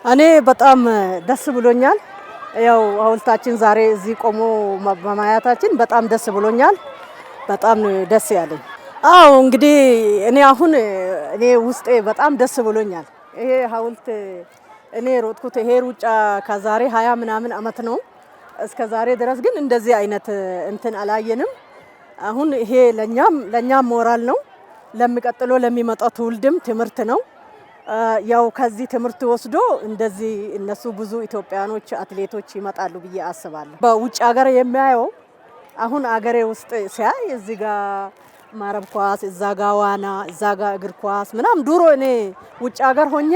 እኔ በጣም ደስ ብሎኛል። ያው ሐውልታችን ዛሬ እዚህ ቆሞ በማየታችን በጣም ደስ ብሎኛል። በጣም ደስ ያለኝ። አዎ እንግዲህ እኔ ውስጤ በጣም ደስ ብሎኛል። ይሄ ሐውልት እኔ ሮጥኩት ይሄ ሩጫ ከዛሬ 20 ምናምን አመት ነው። እስከ ዛሬ ድረስ ግን እንደዚህ አይነት እንትን አላየንም። አሁን ይሄ ለኛም ሞራል ነው። ለሚቀጥለው ለሚመጣው ትውልድም ትምህርት ነው። ያው ከዚህ ትምህርት ወስዶ እንደዚህ እነሱ ብዙ ኢትዮጵያኖች አትሌቶች ይመጣሉ ብዬ አስባለሁ። በውጭ ሀገር የሚያየው አሁን አገሬ ውስጥ ሲያይ እዚህ ጋር ማረብ ኳስ፣ እዛ ጋር ዋና፣ እዛ ጋር እግር ኳስ ምናምን ድሮ እኔ ውጭ ሀገር ሆኜ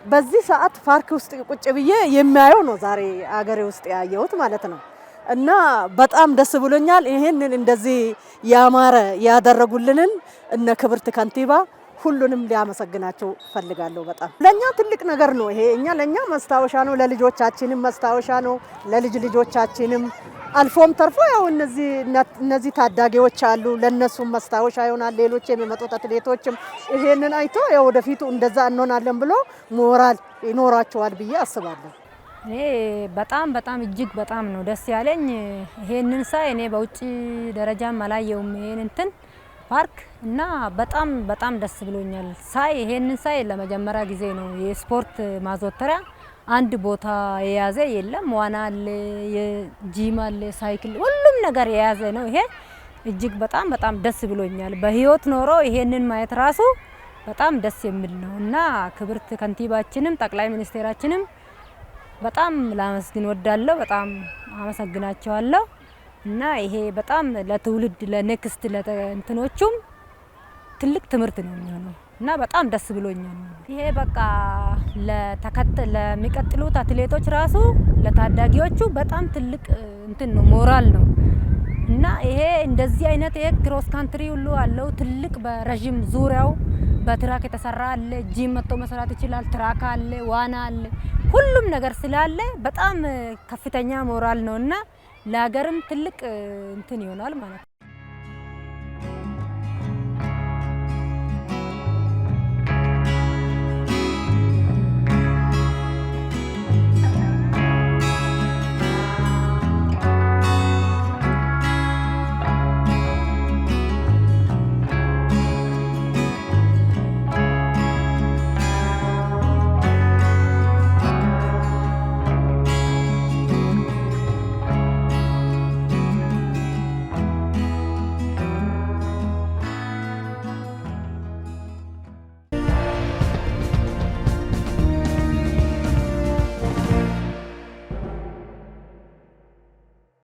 በዚህ ሰዓት ፓርክ ውስጥ ቁጭ ብዬ የሚያየው ነው ዛሬ አገሬ ውስጥ ያየሁት ማለት ነው። እና በጣም ደስ ብሎኛል። ይሄንን እንደዚህ ያማረ ያደረጉልንን እነ ክብርት ከንቲባ ሁሉንም ሊያመሰግናቸው ፈልጋለሁ። በጣም ለኛ ትልቅ ነገር ነው ይሄ። ለኛ መስታወሻ ነው፣ ለልጆቻችንም መስታወሻ ነው፣ ለልጅ ልጆቻችንም አልፎም ተርፎ ያው እነዚህ ታዳጊዎች አሉ ለነሱም መስታወሻ ይሆናል። ሌሎች የሚመጡት አትሌቶችም ይሄንን አይቶ ያው ወደፊቱ እንደዛ እንሆናለን ብሎ ሞራል ይኖራቸዋል ብዬ አስባለሁ። እኔ በጣም እጅግ በጣም ነው ደስ ያለኝ። ይሄንን ሳይ እኔ በውጪ ደረጃም አላየውም ይሄንን ፓርክ እና በጣም ደስ ብሎኛል። ይሄንን ሳይ ለመጀመሪያ ጊዜ ነው የስፖርት ማዘውተሪያ አንድ ቦታ የያዘ የለም። ዋና አለ፣ የጂም አለ፣ ሳይክል ሁሉም ነገር የያዘ ነው። ይሄ እጅግ በጣም ደስ ብሎኛል። በህይወት ኖሮ ይሄንን ማየት ራሱ በጣም ደስ የሚል ነው እና ክብርት ከንቲባችንም ጠቅላይ ሚኒስቴራችንም በጣም ላመስግን ወዳለሁ። በጣም አመሰግናቸዋለሁ። እና ይሄ በጣም ለትውልድ ለኔክስት ለእንትኖቹም ትልቅ ትምህርት ነው የሚሆነው እና በጣም ደስ ብሎኛል። ይሄ በቃ ለሚቀጥሉት አትሌቶች ራሱ ለታዳጊዎቹ በጣም ትልቅ እንትን ነው ሞራል ነው እና ይሄ እንደዚህ አይነት ይሄ ክሮስ ካንትሪ ሁሉ አለው ትልቅ በረጅም ዙሪያው በትራክ የተሰራ አለ። ጂም መጥቶ መስራት ይችላል። ትራክ አለ፣ ዋና አለ፣ ሁሉም ነገር ስላለ በጣም ከፍተኛ ሞራል ነውና ለሀገርም ትልቅ እንትን ይሆናል ማለት ነው።